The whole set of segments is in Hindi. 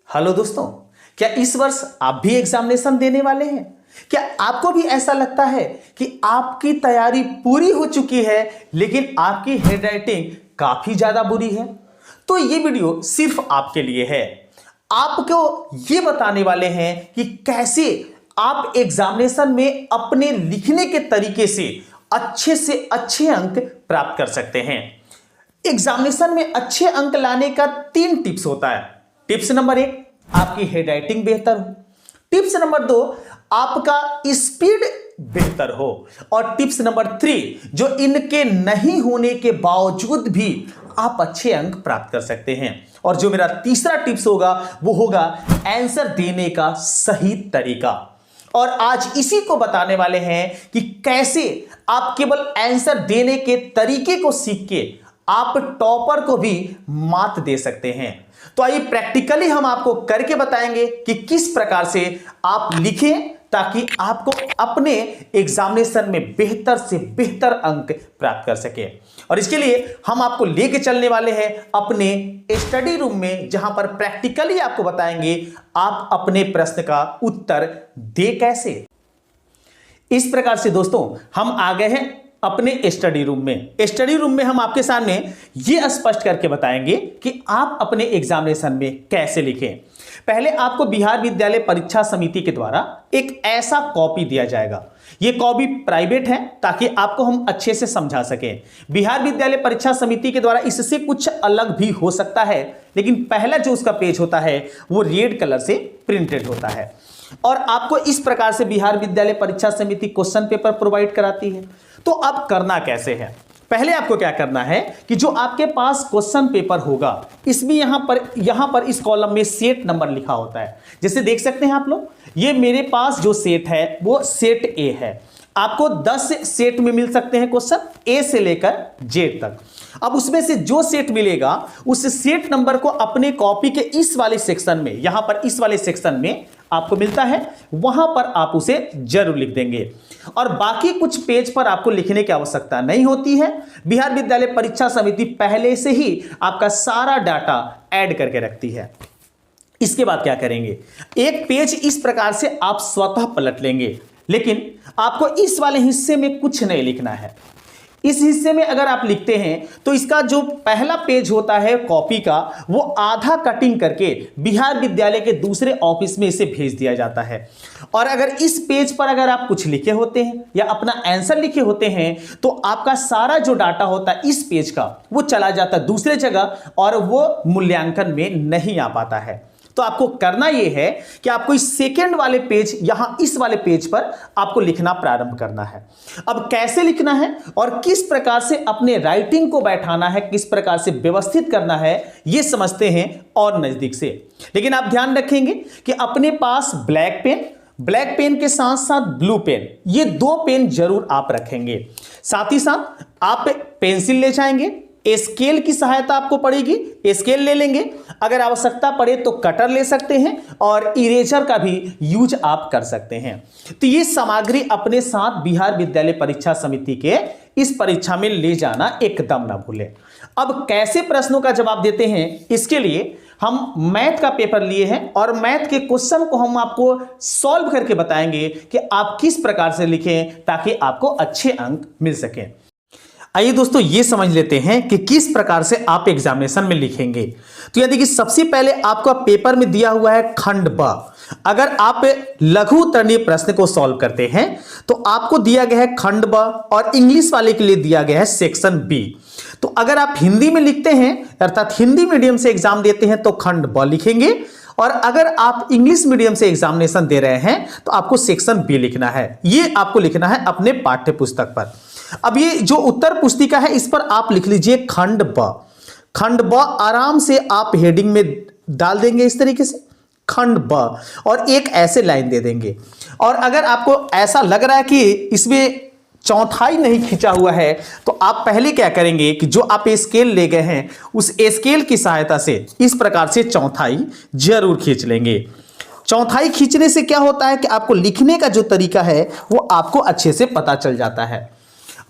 हेलो दोस्तों, क्या इस वर्ष आप भी एग्जामिनेशन देने वाले हैं? क्या आपको भी ऐसा लगता है कि आपकी तैयारी पूरी हो चुकी है लेकिन आपकी हैंडराइटिंग काफी ज्यादा बुरी है? तो ये वीडियो सिर्फ आपके लिए है। आपको ये बताने वाले हैं कि कैसे आप एग्जामिनेशन में अपने लिखने के तरीके से अच्छे अंक प्राप्त कर सकते हैं। एग्जामिनेशन में अच्छे अंक लाने का 3 टिप्स होता है। टिप्स नंबर 1, आपकी हैंडराइटिंग बेहतर हो। टिप्स नंबर 2, आपका स्पीड बेहतर हो। और टिप्स नंबर 3, जो इनके नहीं होने के बावजूद भी आप अच्छे अंक प्राप्त कर सकते हैं। और जो मेरा तीसरा टिप्स होगा वो होगा आंसर देने का सही तरीका। और आज इसी को बताने वाले हैं कि कैसे आप केवल आंसर देने के तरीके को सीख के आप टॉपर को भी मात दे सकते हैं। तो आइए प्रैक्टिकली हम आपको करके बताएंगे कि किस प्रकार से आप लिखें ताकि आपको अपने एग्जामिनेशन में बेहतर से बेहतर अंक प्राप्त कर सके। और इसके लिए हम आपको लेके चलने वाले हैं अपने स्टडी रूम में, जहां पर प्रैक्टिकली आपको बताएंगे आप अपने प्रश्न का उत्तर दे कैसे। इस प्रकार से दोस्तों हम आ गए हैं अपने स्टडी रूम में। स्टडी रूम में हम आपके सामने यह स्पष्ट करके बताएंगे कि आप अपने एग्जामिनेशन में कैसे लिखें। पहले आपको बिहार विद्यालय परीक्षा समिति के द्वारा एक ऐसा कॉपी दिया जाएगा। यह कॉपी प्राइवेट है ताकि आपको हम अच्छे से समझा सकें। बिहार विद्यालय परीक्षा समिति के द्वारा इससे कुछ अलग भी हो सकता है, लेकिन पहला जो उसका पेज होता है वो रेड कलर से प्रिंटेड होता है। और आपको इस प्रकार से बिहार विद्यालय परीक्षा समिति क्वेश्चन पेपर प्रोवाइड कराती है। तो अब करना कैसे है? पहले आपको क्या करना है कि जो आपके पास क्वेश्चन पेपर होगा इसमें यहां पर इस कॉलम में सेट नंबर लिखा होता है। जैसे देख सकते हैं आप लोग, ये मेरे पास जो सेट है वो सेट ए है। आपको 10 सेट में मिल सकते हैं क्वेश्चन, ए से लेकर जेड तक। अब उसमें से जो सेट मिलेगा उस सेट नंबर को अपने कॉपी के इस वाले सेक्शन में, यहां पर इस वाले सेक्शन में आपको मिलता है, वहां पर आप उसे जरूर लिख देंगे। और बाकी कुछ पेज पर आपको लिखने की आवश्यकता नहीं होती है। बिहार विद्यालय परीक्षा समिति पहले से ही आपका सारा डाटा ऐड करके रखती है। इसके बाद क्या करेंगे, एक पेज इस प्रकार से आप स्वतः पलट लेंगे, लेकिन आपको इस वाले हिस्से में कुछ नहीं लिखना है। इस हिस्से में अगर आप लिखते हैं तो इसका जो पहला पेज होता है कॉपी का, वो आधा कटिंग करके बिहार विद्यालय के दूसरे ऑफिस में इसे भेज दिया जाता है। और अगर इस पेज पर अगर आप कुछ लिखे होते हैं या अपना आंसर लिखे होते हैं तो आपका सारा जो डाटा होता है इस पेज का वो चला जाता है दूसरे जगह और वो मूल्यांकन में नहीं आ पाता है। तो आपको करना यह है कि आपको इस सेकंड वाले पेज, यहां इस वाले पेज पर आपको लिखना प्रारंभ करना है। अब कैसे लिखना है और किस प्रकार से अपने राइटिंग को बैठाना है, किस प्रकार से व्यवस्थित करना है, यह समझते हैं और नजदीक से। लेकिन आप ध्यान रखेंगे कि अपने पास ब्लैक पेन के साथ साथ ब्लू पेन, ये 2 पेन जरूर आप रखेंगे। साथ ही साथ आप पेंसिल ले जाएंगे, स्केल की सहायता आपको पड़ेगी, स्केल ले लेंगे, अगर आवश्यकता पड़े तो कटर ले सकते हैं और इरेजर का भी यूज आप कर सकते हैं। तो ये सामग्री अपने साथ बिहार विद्यालय परीक्षा समिति के इस परीक्षा में ले जाना एकदम ना भूलें। अब कैसे प्रश्नों का जवाब देते हैं, इसके लिए हम मैथ का पेपर लिए हैं और मैथ के क्वेश्चन को हम आपको सॉल्व करके बताएंगे कि आप किस प्रकार से लिखें ताकि आपको अच्छे अंक मिल सकें। आइए दोस्तों ये समझ लेते हैं कि किस प्रकार से आप एग्जामिनेशन में लिखेंगे। तो यह देखिए, सबसे पहले आपका पेपर में दिया हुआ है खंड ब। अगर आप लघु उत्तरणीय प्रश्न को सॉल्व करते हैं तो आपको दिया गया है खंड ब और इंग्लिश वाले के लिए दिया गया है सेक्शन बी। तो अगर आप हिंदी में लिखते हैं अर्थात हिंदी मीडियम से एग्जाम देते हैं तो खंड ब लिखेंगे, और अगर आप इंग्लिश मीडियम से एग्जामिनेशन दे रहे हैं तो आपको सेक्शन बी लिखना है। ये आपको लिखना है अपने पाठ्य पुस्तक पर। अब ये जो उत्तर पुस्तिका है इस पर आप लिख लीजिए खंड ब आराम से आप हेडिंग में डाल देंगे इस तरीके से खंड ब, और एक ऐसे लाइन दे देंगे। और अगर आपको ऐसा लग रहा है कि इसमें चौथाई नहीं खींचा हुआ है तो आप पहले क्या करेंगे कि जो आप स्केल ले गए हैं उस स्केल की सहायता से इस प्रकार से चौथाई जरूर खींच लेंगे। चौथाई खींचने से क्या होता है कि आपको लिखने का जो तरीका है वो आपको अच्छे से पता चल जाता है।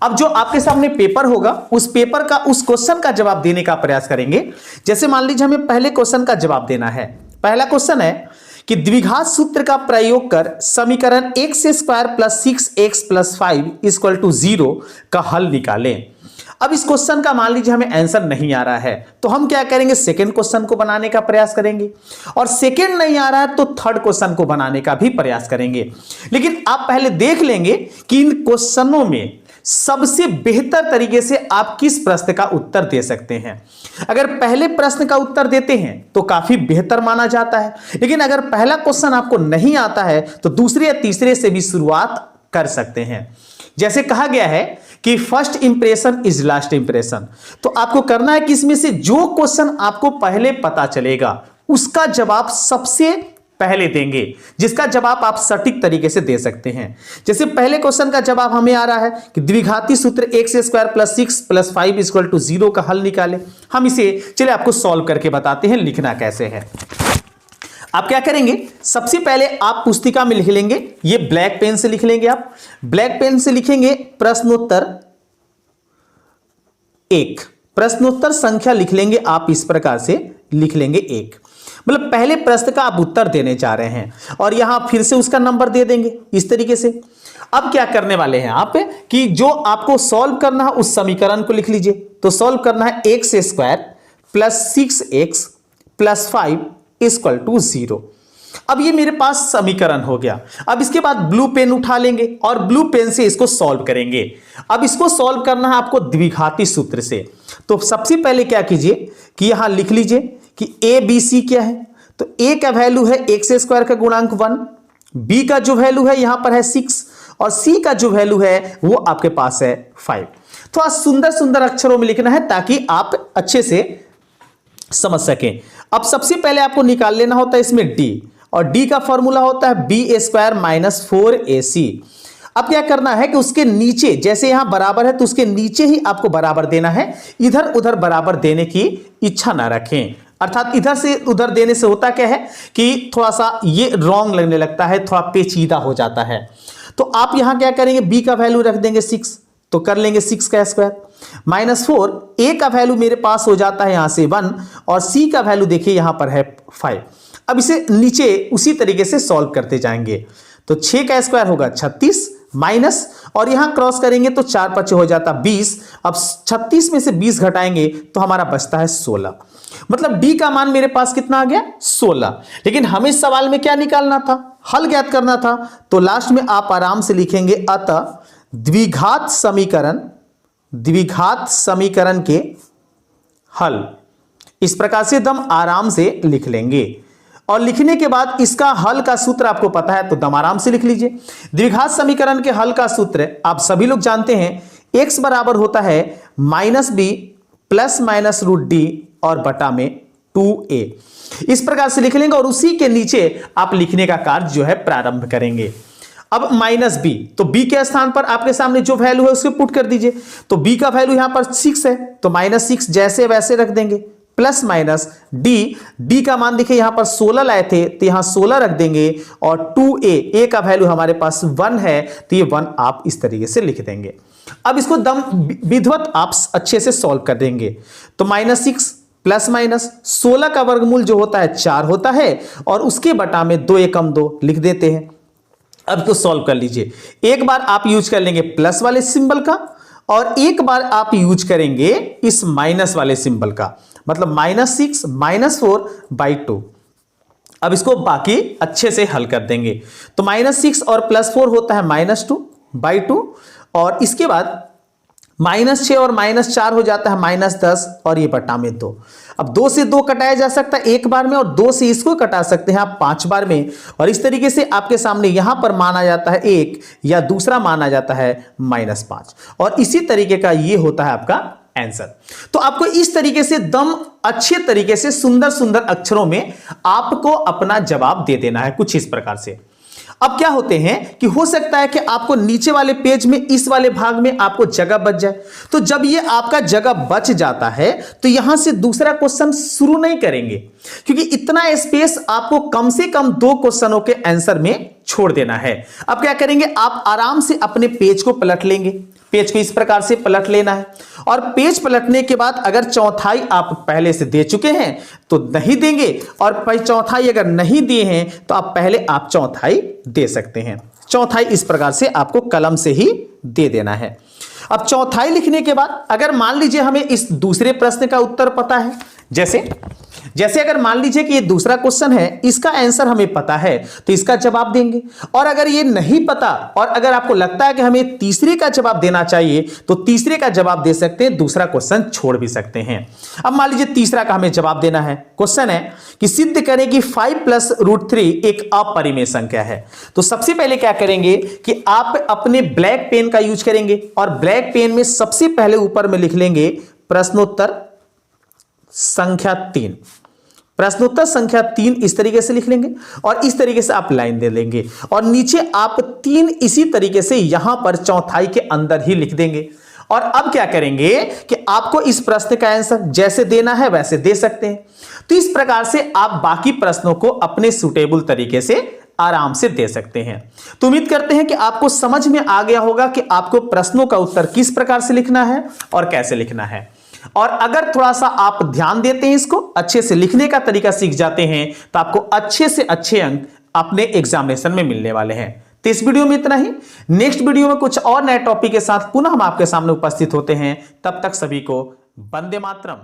अब जो आपके सामने पेपर होगा उस पेपर का उस क्वेश्चन का जवाब देने का प्रयास करेंगे। जैसे मान लीजिए हमें पहले क्वेश्चन का जवाब देना है, पहला क्वेश्चन है कि द्विघात सूत्र का प्रयोग कर समीकरण x square plus 6x plus 5 equal to 0 का हल निकालें। अब इस क्वेश्चन का मान लीजिए हमें आंसर नहीं आ रहा है, तो हम क्या करेंगे, सेकंड क्वेश्चन को बनाने का प्रयास करेंगे, और सेकंड नहीं आ रहा है तो थर्ड क्वेश्चन को बनाने का भी प्रयास करेंगे। लेकिन आप पहले देख लेंगे कि इन क्वेश्चनों में सबसे बेहतर तरीके से आप किस प्रश्न का उत्तर दे सकते हैं। अगर पहले प्रश्न का उत्तर देते हैं तो काफी बेहतर माना जाता है, लेकिन अगर पहला क्वेश्चन आपको नहीं आता है तो दूसरे या तीसरे से भी शुरुआत कर सकते हैं। जैसे कहा गया है कि first impression is last impression, तो आपको करना है कि इसमें से जो क्वेश्चन आपको पहले पता चलेगा उसका जवाब सबसे पहले देंगे, जिसका जवाब आप सटीक तरीके से दे सकते हैं। जैसे पहले क्वेश्चन का जवाब हमें आ रहा है कि द्विघाती सूत्र x square plus 6 plus 5 equal to 0 का हल निकालें। हम इसे चलिए आपको सॉल्व करके बताते हैं लिखना कैसे है। आप क्या करेंगे, सबसे पहले आप पुस्तिका में लिख लेंगे, ये ब्लैक पेन से लिख लेंगे, आप ब्लैक पेन से लिखेंगे प्रश्नोत्तर 1, प्रश्नोत्तर संख्या लिख लेंगे आप इस प्रकार से लिख लेंगे 1, मतलब पहले प्रश्न का आप उत्तर देने जा रहे हैं और यहां फिर से उसका नंबर दे देंगे इस तरीके से। अब क्या करने वाले हैं आप कि जो आपको सॉल्व करना है उस समीकरण को लिख लीजिए। तो सॉल्व करना है x square plus 6x plus 5 equal to 0। अब ये मेरे पास समीकरण हो गया। अब इसके बाद ब्लू पेन उठा लेंगे और ब्लू पेन से इसको सॉल्व करेंगे। अब इसको सॉल्व करना है आपको द्विघाती सूत्र से। तो सबसे पहले क्या कीजिए कि यहां लिख लीजिए कि ए बी सी क्या है। तो ए का वैल्यू है एक्स स्क्वायर का गुणांक 1, बी का जो वैल्यू है यहां पर है 6 और सी का जो वैल्यू है वो आपके पास है 5। थोड़ा सुंदर सुंदर अक्षरों में लिखना है ताकि आप अच्छे से समझ सकें। अब सबसे पहले आपको निकाल लेना होता है इसमें डी, और डी का फॉर्मूला होता है बी स्क्वायर माइनस 4ac। अब क्या करना है कि उसके नीचे, जैसे यहां बराबर है तो उसके नीचे ही आपको बराबर देना है, इधर उधर बराबर देने की इच्छा ना रखें। अर्थात इधर से उधर देने से होता क्या है कि थोड़ा सा ये रॉन्ग लगने लगता है, थोड़ा पेचीदा हो जाता है। तो आप यहां क्या करेंगे, बी का वैल्यू रख देंगे 6, तो कर लेंगे 6 का स्क्वायर माइनस 4, ए का वैल्यू मेरे पास हो जाता है यहां से 1 और सी का वैल्यू देखिए यहां पर है 5। अब इसे नीचे उसी तरीके से सॉल्व करते जाएंगे। तो 6 का स्क्वायर होगा 36 माइनस, और यहां क्रॉस करेंगे तो 4 5 हो जाता 20। अब 36 में से 20 घटाएंगे तो हमारा बचता है 16। मतलब डी का मान मेरे पास कितना आ गया, 16। लेकिन हमें सवाल में क्या निकालना था, हल ज्ञात करना था। तो लास्ट में आप आराम से लिखेंगे अतः द्विघात समीकरण के हल। इस प्रकार से दम आराम से लिख लेंगे, और लिखने के बाद इसका हल का सूत्र आपको पता है तो दम आराम से लिख लीजिए। द्विघात समीकरण के हल का सूत्र आप सभी लोग जानते हैं, x बराबर होता है minus b plus minus root d और बटा में 2a। इस प्रकार से लिख लेंगे और उसी के नीचे आप लिखने का कार्य जो है प्रारंभ करेंगे। अब माइनस बी, तो बी के स्थान पर आपके सामने जो वैल्यू है उसको पुट कर दीजिए। तो बी का वैल्यू यहां पर 6 है तो माइनस 6 जैसे वैसे रख देंगे, प्लस माइनस डी का मान देखिए यहां पर 16 लाए थे तो यहां 16 रख देंगे, और 2a का वैल्यू हमारे पास 1 है तो ये 1 आप इस तरीके से लिख देंगे। अब इसको दम विधिवत आप अच्छे से सॉल्व कर देंगे। तो माइनस 6 प्लस माइनस 16 का वर्गमूल जो होता है 4 होता है, और उसके बटा में 2 एकम 2 लिख देते हैं। अब तो सॉल्व कर लीजिए। एक बार आप यूज कर लेंगे प्लस वाले सिंबल का, और एक बार आप यूज करेंगे इस माइनस वाले सिंबल का, मतलब माइनस 6 माइनस 4/2। अब इसको बाकी अच्छे से हल कर देंगे। तो माइनस 6 और प्लस 4 होता है -2/2, और इसके बाद -6 और -4 हो जाता है -10, और ये बटा में 2। अब 2 से 2 कटाया जा सकता है एक बार में, और 2 से इसको कटा सकते हैं आप 5 बार में, और इस तरीके से आपके सामने यहां पर माना जाता है 1 या दूसरा माना जाता है -5, और इसी तरीके का ये होता है आपका आंसर। तो आपको इस तरीके से दम अच्छे तरीके से सुंदर सुंदर अक्षरों में आपको अपना जवाब दे देना है, कुछ इस प्रकार से। अब क्या होते हैं कि हो सकता है कि आपको नीचे वाले पेज में इस वाले भाग में आपको जगह बच जाए, तो जब ये आपका जगह बच जाता है तो यहां से दूसरा क्वेश्चन शुरू नहीं करेंगे, क्योंकि इतना स्पेस आपको कम से कम 2 क्वेश्चनों के आंसर में छोड़ देना है। अब क्या करेंगे, आप आराम से अपने पेज को पलट लेंगे। पेज को इस प्रकार से पलट लेना है और पेज पलटने के बाद अगर चौथाई आप पहले से दे चुके हैं तो नहीं देंगे, और चौथाई अगर नहीं दिए हैं तो आप पहले आप चौथाई दे सकते हैं। चौथाई इस प्रकार से आपको कलम से ही दे देना है। अब चौथाई लिखने के बाद अगर मान लीजिए हमें इस दूसरे प्रश्न का उत्तर पता है, जैसे अगर मान लीजिए कि ये दूसरा क्वेश्चन है, इसका आंसर हमें पता है तो इसका जवाब देंगे, और अगर ये नहीं पता और अगर आपको लगता है कि हमें तीसरे का जवाब देना चाहिए तो तीसरे का जवाब दे सकते हैं, दूसरा क्वेश्चन छोड़ भी सकते हैं। अब मान लीजिए तीसरा का हमें जवाब देना है। क्वेश्चन है कि सिद्ध करें कि 5 + √3 एक अपरिमेय संख्या है। तो सबसे पहले क्या करेंगे कि आप अपने ब्लैक पेन का यूज करेंगे और ब्लैक पेन में सबसे पहले ऊपर में लिख लेंगे प्रश्नोत्तर संख्या 3। प्रश्नोत्तर संख्या 3 इस तरीके से लिख लेंगे और इस तरीके से आप लाइन दे लेंगे और नीचे आप 3 इसी तरीके से यहां पर चौथाई के अंदर ही लिख देंगे। और अब क्या करेंगे कि आपको इस प्रश्न का आंसर जैसे देना है वैसे दे सकते हैं। तो इस प्रकार से आप बाकी प्रश्नों को अपने सूटेबल तरीके से आराम से दे सकते हैं। तो उम्मीद करते हैं कि आपको समझ में आ गया होगा कि आपको प्रश्नों का उत्तर किस प्रकार से लिखना है और कैसे लिखना है। और अगर थोड़ा सा आप ध्यान देते हैं, इसको अच्छे से लिखने का तरीका सीख जाते हैं तो आपको अच्छे से अच्छे अंक अपने एग्जामिनेशन में मिलने वाले हैं। तो इस वीडियो में इतना ही। नेक्स्ट वीडियो में कुछ और नए टॉपिक के साथ पुनः हम आपके सामने उपस्थित होते हैं। तब तक सभी को वंदे मातरम।